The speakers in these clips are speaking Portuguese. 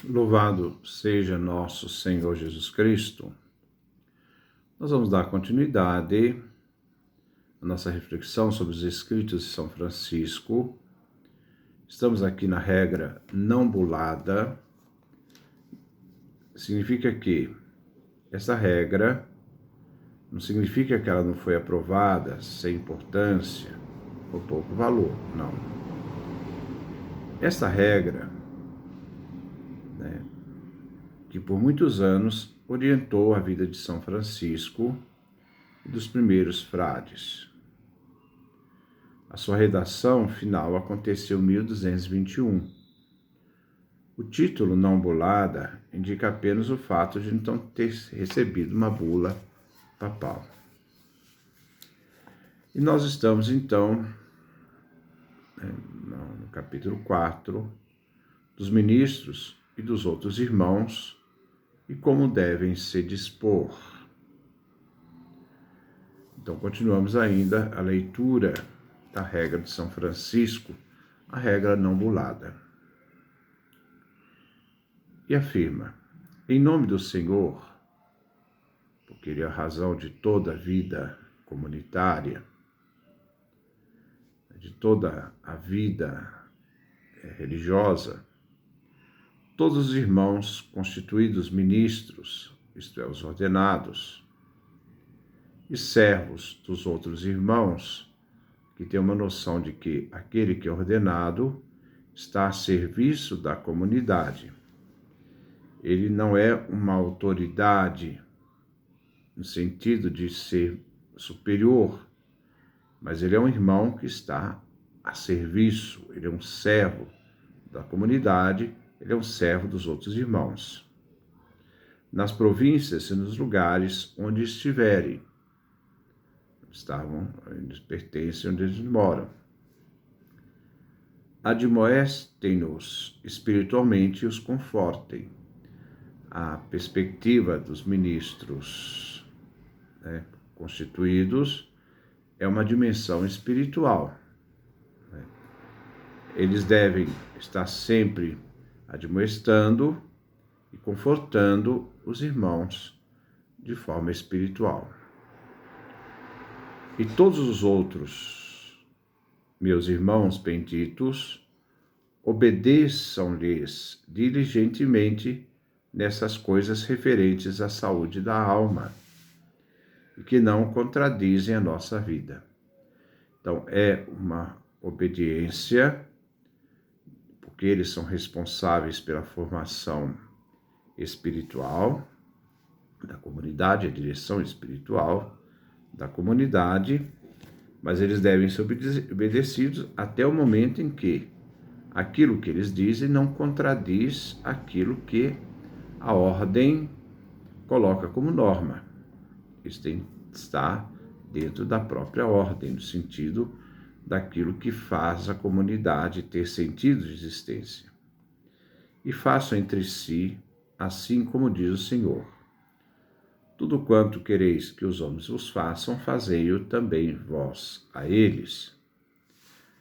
Louvado seja nosso Senhor Jesus Cristo. Nós vamos dar continuidade à nossa reflexão sobre os escritos de São Francisco. Estamos aqui na regra não bulada. Significa que essa regra não significa que ela não foi aprovada sem importância ou pouco valor, não. Essa regra, que por muitos anos orientou a vida de São Francisco e dos primeiros frades. A sua redação final aconteceu em 1221. O título não bulada indica apenas o fato de então ter recebido uma bula papal. E nós estamos então no capítulo 4 dos ministros e dos outros irmãos e como devem se dispor. Então continuamos ainda a leitura da regra de São Francisco, a regra não bulada. E afirma: em nome do Senhor, porque Ele é a razão de toda a vida comunitária, de toda a vida religiosa, todos os irmãos constituídos ministros, isto é, os ordenados, e servos dos outros irmãos, que têm uma noção de que aquele que é ordenado está a serviço da comunidade. Ele não é uma autoridade no sentido de ser superior, mas ele é um irmão que está a serviço, ele é um servo da comunidade, ele é um servo dos outros irmãos. Nas províncias e nos lugares onde estiverem, eles pertencem onde eles moram. Admoestem-nos espiritualmente e os confortem. A perspectiva dos ministros constituídos é uma dimensão espiritual. Eles devem estar sempre admoestando e confortando os irmãos de forma espiritual. E todos os outros, meus irmãos benditos, obedeçam-lhes diligentemente nessas coisas referentes à saúde da alma e que não contradizem a nossa vida. Então, é uma obediência, porque eles são responsáveis pela formação espiritual da comunidade, a direção espiritual da comunidade, mas eles devem ser obedecidos até o momento em que aquilo que eles dizem não contradiz aquilo que a ordem coloca como norma. Isso tem que estar dentro da própria ordem, no sentido daquilo que faz a comunidade ter sentido de existência. E façam entre si, assim como diz o Senhor: tudo quanto quereis que os homens vos façam, fazei-o também vós a eles.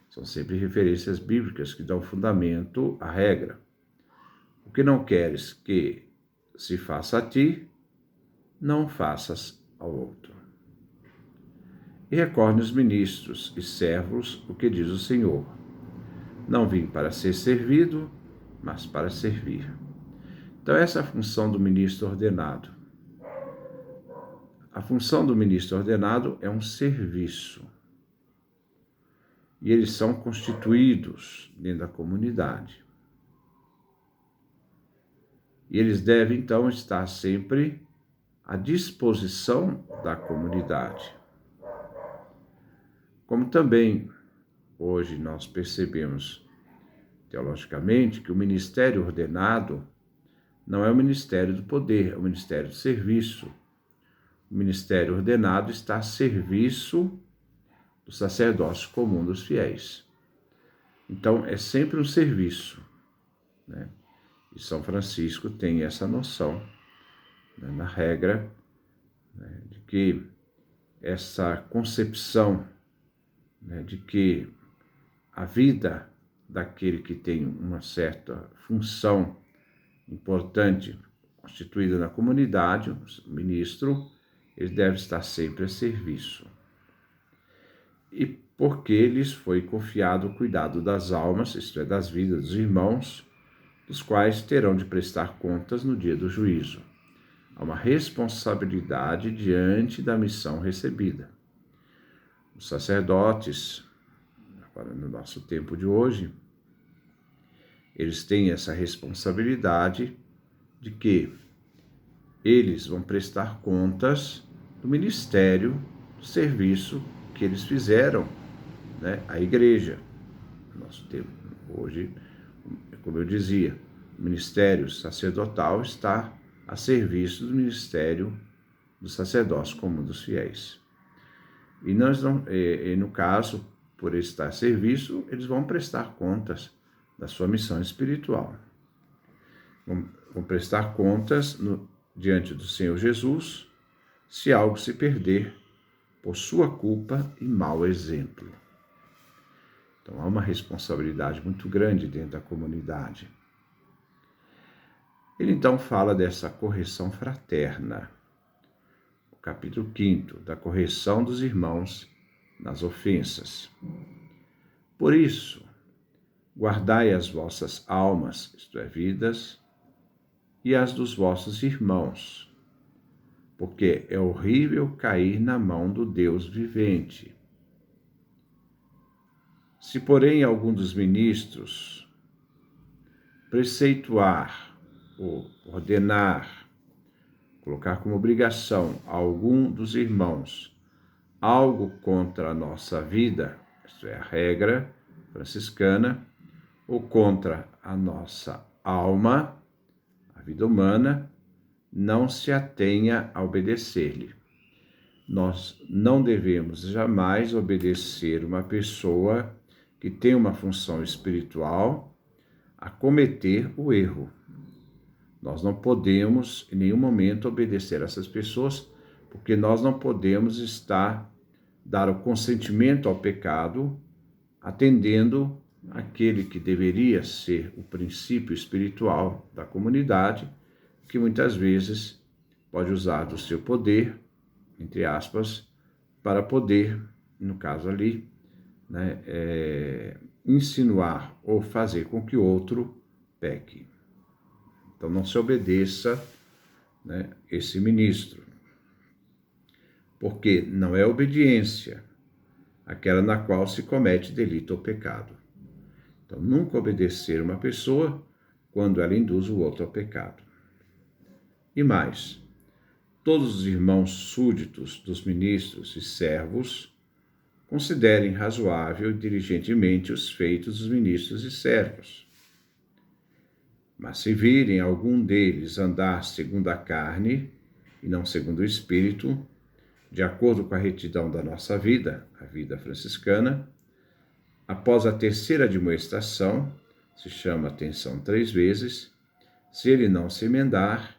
São sempre referências bíblicas que dão fundamento à regra. O que não queres que se faça a ti, não faças ao outro. E recorde os ministros e servos o que diz o Senhor: não vim para ser servido, mas para servir. Então essa é a função do ministro ordenado. A função do ministro ordenado é um serviço. E eles são constituídos dentro da comunidade. E eles devem, então, estar sempre à disposição da comunidade. Como também, hoje, nós percebemos, teologicamente, que o ministério ordenado não é o ministério do poder, é o ministério do serviço. O ministério ordenado está a serviço do sacerdócio comum dos fiéis. Então, é sempre um serviço, E São Francisco tem essa noção, na regra, de que essa concepção, de que a vida daquele que tem uma certa função importante constituída na comunidade, o ministro, ele deve estar sempre a serviço. E porque lhes foi confiado o cuidado das almas, isto é, das vidas dos irmãos, dos quais terão de prestar contas no dia do juízo. Há uma responsabilidade diante da missão recebida. Os sacerdotes, agora no nosso tempo de hoje, eles têm essa responsabilidade de que eles vão prestar contas do ministério, do serviço que eles fizeram, né, à igreja. No nosso tempo, hoje, como eu dizia, o ministério sacerdotal está a serviço do ministério do sacerdócio comum dos fiéis. E no caso, por estar a serviço, eles vão prestar contas da sua missão espiritual. Vão prestar contas diante do Senhor Jesus, se algo se perder por sua culpa e mau exemplo. Então, há uma responsabilidade muito grande dentro da comunidade. Ele então fala dessa correção fraterna, o capítulo 5, da correção dos irmãos nas ofensas. Por isso, guardai as vossas almas, isto é, vidas, e as dos vossos irmãos, porque é horrível cair na mão do Deus vivente. Se, porém, algum dos ministros preceituar ou ordenar, colocar como obrigação a algum dos irmãos algo contra a nossa vida, isto é, a regra franciscana, ou contra a nossa alma, a vida humana, não se atenha a obedecer-lhe. Nós não devemos jamais obedecer uma pessoa que tem uma função espiritual a cometer o erro. Nós não podemos, em nenhum momento, obedecer a essas pessoas, porque nós não podemos dar o consentimento ao pecado, atendendo aquele que deveria ser o princípio espiritual da comunidade, que muitas vezes pode usar do seu poder, entre aspas, para poder, no caso ali, né, insinuar ou fazer com que o outro peque. Então não se obedeça, né, esse ministro, porque não é obediência aquela na qual se comete delito ou pecado. Então nunca obedecer uma pessoa quando ela induz o outro ao pecado. E mais, todos os irmãos súditos dos ministros e servos considerem razoável e diligentemente os feitos dos ministros e servos. Mas se virem algum deles andar segundo a carne e não segundo o Espírito, de acordo com a retidão da nossa vida, a vida franciscana, após a terceira admoestação, se chama atenção 3 vezes, se ele não se emendar,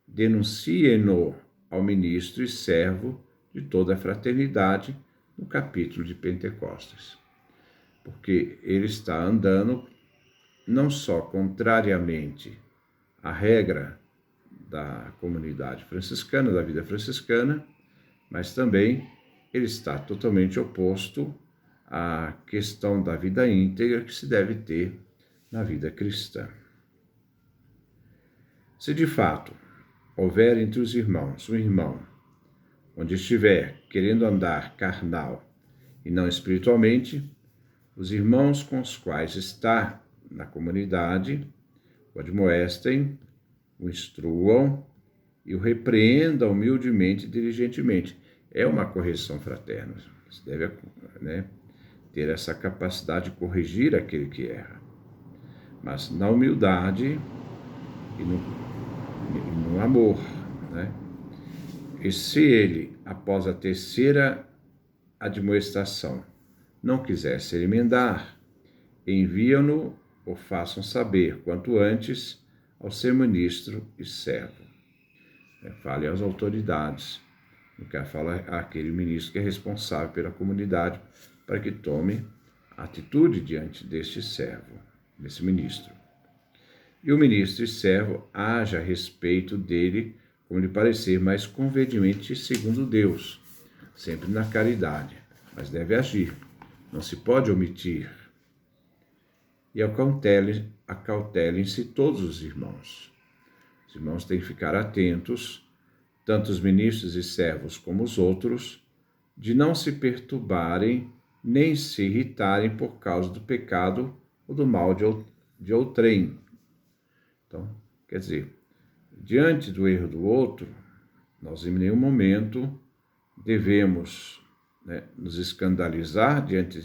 denunciem-no ao ministro e servo de toda a fraternidade no capítulo de Pentecostes. Porque ele está andando não só contrariamente à regra da comunidade franciscana, da vida franciscana, mas também ele está totalmente oposto à questão da vida íntegra que se deve ter na vida cristã. Se de fato houver entre os irmãos um irmão, onde estiver querendo andar carnal e não espiritualmente, os irmãos com os quais está na comunidade o admoestem, o instruam e o repreendam humildemente e diligentemente. É uma correção fraterna. Você deve, né, ter essa capacidade de corrigir aquele que erra. Mas na humildade e no amor, né? E se ele, após a terceira admoestação, não quiser se emendar, enviam-no ou façam saber quanto antes ao seu ministro e servo. Fale às autoridades, no que fala àquele ministro que é responsável pela comunidade, para que tome atitude diante deste servo, desse ministro. e o ministro e servo haja a respeito dele como lhe parecer mais conveniente segundo Deus, sempre na caridade, mas deve agir, não se pode omitir. E acautelem-se todos os irmãos. Os irmãos têm que ficar atentos, tanto os ministros e servos como os outros, de não se perturbarem nem se irritarem por causa do pecado ou do mal de outrem. Então, quer dizer, diante do erro do outro, nós em nenhum momento devemos, nos escandalizar diante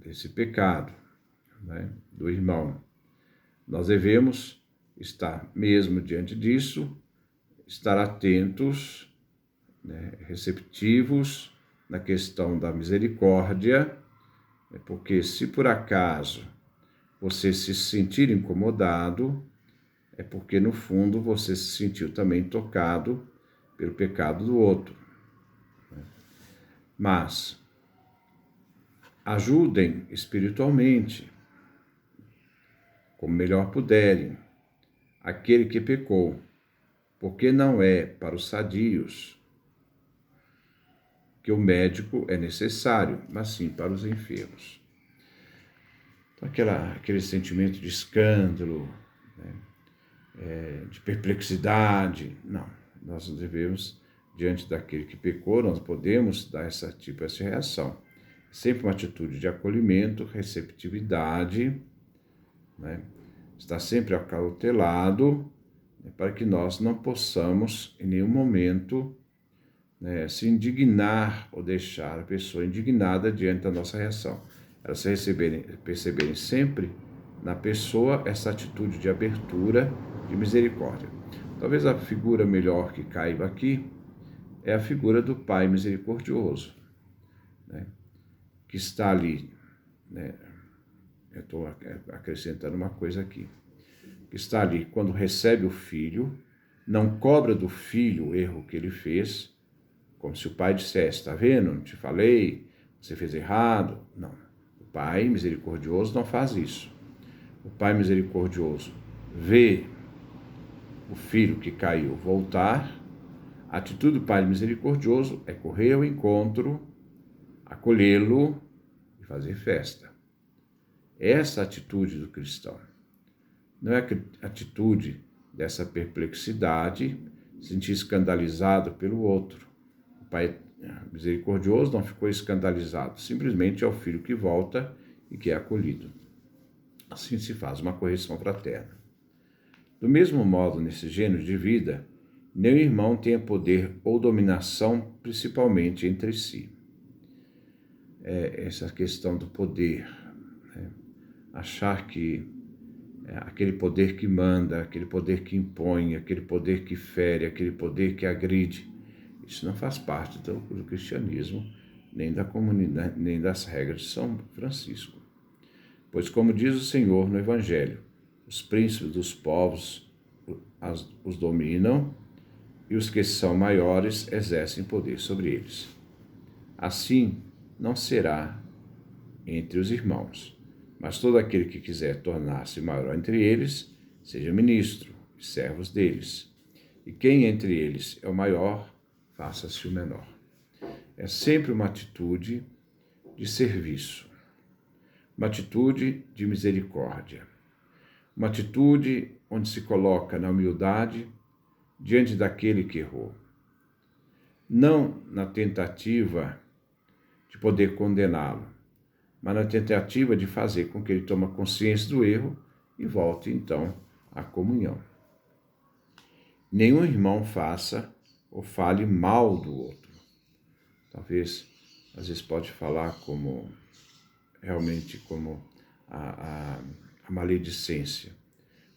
desse pecado, do irmão. Nós devemos estar, mesmo diante disso, estar atentos, receptivos na questão da misericórdia, porque se por acaso você se sentir incomodado, é porque no fundo você se sentiu também tocado pelo pecado do outro. Mas ajudem espiritualmente, como melhor puderem, aquele que pecou, porque não é para os sadios que o médico é necessário, mas sim para os enfermos. Então, aquele sentimento de escândalo, de perplexidade, não. Nós devemos, diante daquele que pecou, nós podemos dar essa reação. Sempre uma atitude de acolhimento, receptividade, estar sempre acautelado, para que nós não possamos, em nenhum momento, se indignar ou deixar a pessoa indignada diante da nossa reação. Elas perceberem sempre na pessoa essa atitude de abertura, de misericórdia. Talvez a figura melhor que caiba aqui é a figura do Pai misericordioso, que está ali, eu estou acrescentando uma coisa aqui, que está ali quando recebe o filho, não cobra do filho o erro que ele fez, como se o pai dissesse, está vendo, não te falei, você fez errado. Não, o Pai misericordioso não faz isso. O Pai misericordioso vê o filho que caiu voltar, a atitude do Pai misericordioso é correr ao encontro, acolhê-lo e fazer festa. Essa atitude do cristão. Não é a atitude dessa perplexidade, sentir escandalizado pelo outro. O Pai misericordioso não ficou escandalizado, simplesmente é o filho que volta e que é acolhido. Assim se faz uma correção fraterna. Do mesmo modo, nesse gênero de vida, nenhum irmão tenha poder ou dominação, principalmente entre si. Essa questão do poder, achar que aquele poder que manda, aquele poder que impõe, aquele poder que fere, aquele poder que agride, isso não faz parte do cristianismo, nem da comunidade, nem das regras de São Francisco. Pois, como diz o Senhor no Evangelho, os príncipes dos povos os dominam e os que são maiores exercem poder sobre eles. Assim não será entre os irmãos, mas todo aquele que quiser tornar-se maior entre eles, seja ministro e servos deles. E quem entre eles é o maior, faça-se o menor. É sempre uma atitude de serviço, uma atitude de misericórdia, uma atitude onde se coloca na humildade diante daquele que errou. Não na tentativa de poder condená-lo, mas na tentativa de fazer com que ele tome consciência do erro e volte, então, à comunhão. Nenhum irmão faça ou fale mal do outro. Talvez, às vezes pode falar realmente como a maledicência.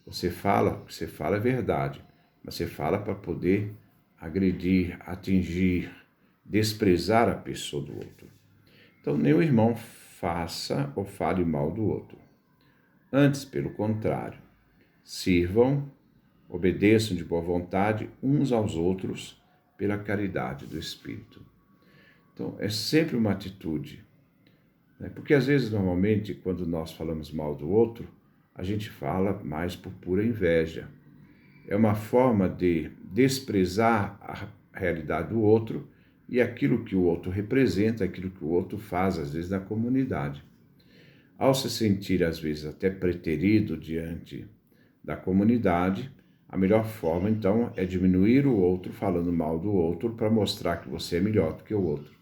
Você fala é verdade, mas você fala para poder agredir, atingir, desprezar a pessoa do outro. Então, nenhum irmão faça ou fale mal do outro. Antes, pelo contrário, sirvam, obedeçam de boa vontade uns aos outros pela caridade do Espírito. Então, é sempre uma atitude né? Porque às vezes, normalmente, quando nós falamos mal do outro, a gente fala mais por pura inveja. É uma forma de desprezar a realidade do outro e aquilo que o outro representa, aquilo que o outro faz, às vezes, na comunidade. Ao se sentir, às vezes, até preterido diante da comunidade, a melhor forma, então, é diminuir o outro, falando mal do outro, para mostrar que você é melhor do que o outro.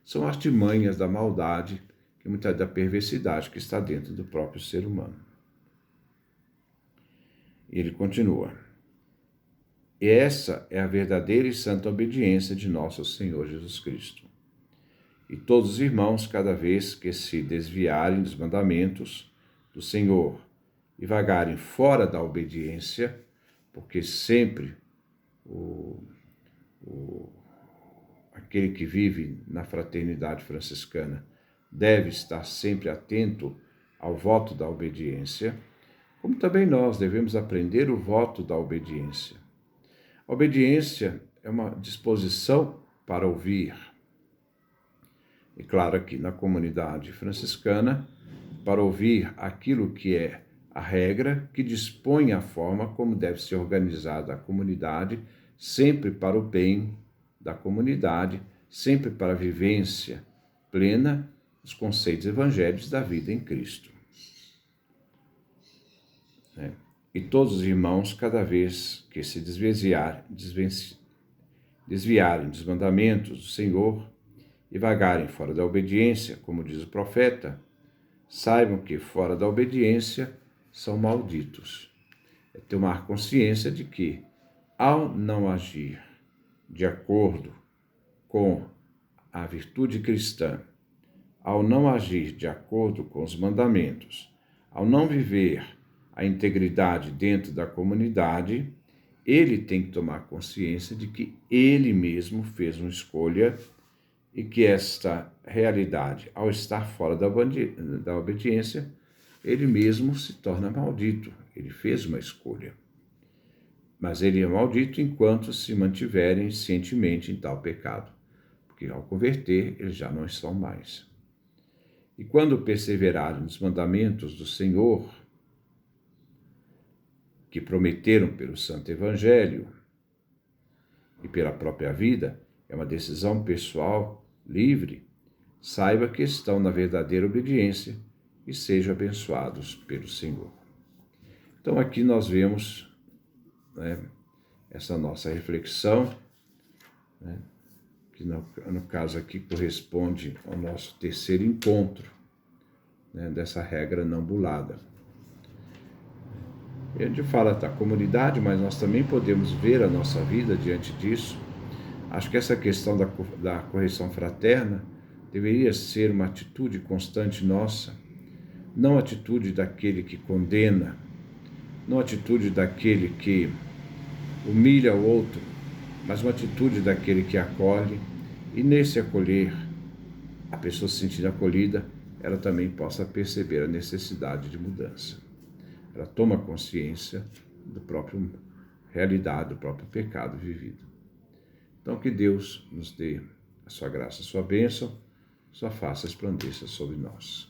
São artimanhas da maldade, que muitas da perversidade que está dentro do próprio ser humano. E ele continua. E essa é a verdadeira e santa obediência de nosso Senhor Jesus Cristo. E todos os irmãos, cada vez que se desviarem dos mandamentos do Senhor e vagarem fora da obediência, porque sempre aquele que vive na fraternidade franciscana deve estar sempre atento ao voto da obediência, como também nós devemos aprender o voto da obediência. A obediência é uma disposição para ouvir. E claro que na comunidade franciscana, para ouvir aquilo que é a regra que dispõe a forma como deve ser organizada a comunidade, sempre para o bem da comunidade, sempre para a vivência plena dos conceitos evangélicos da vida em Cristo. E todos os irmãos, cada vez que se desviarem dos mandamentos do Senhor e vagarem fora da obediência, como diz o profeta, saibam que fora da obediência são malditos. É tomar consciência de que, ao não agir de acordo com a virtude cristã, ao não agir de acordo com os mandamentos, ao não viver a integridade dentro da comunidade, ele tem que tomar consciência de que ele mesmo fez uma escolha e que esta realidade, ao estar fora da obediência, ele mesmo se torna maldito. Ele fez uma escolha. Mas ele é maldito enquanto se mantiverem cientemente em tal pecado, porque ao converter, eles já não estão mais. E quando perseverarem nos mandamentos do Senhor, que prometeram pelo Santo Evangelho e pela própria vida, é uma decisão pessoal, livre, saiba que estão na verdadeira obediência e sejam abençoados pelo Senhor. Então aqui nós vemos, essa nossa reflexão, que no caso aqui corresponde ao nosso terceiro encontro, dessa regra não bulada. A gente fala da comunidade, mas nós também podemos ver a nossa vida diante disso. Acho que essa questão da correção fraterna deveria ser uma atitude constante nossa, não a atitude daquele que condena, não a atitude daquele que humilha o outro, mas uma atitude daquele que acolhe, e nesse acolher, a pessoa se sentir acolhida, ela também possa perceber a necessidade de mudança. Ela toma consciência da própria realidade, do próprio pecado vivido. Então, que Deus nos dê a sua graça, a sua bênção, sua face resplandeça sobre nós.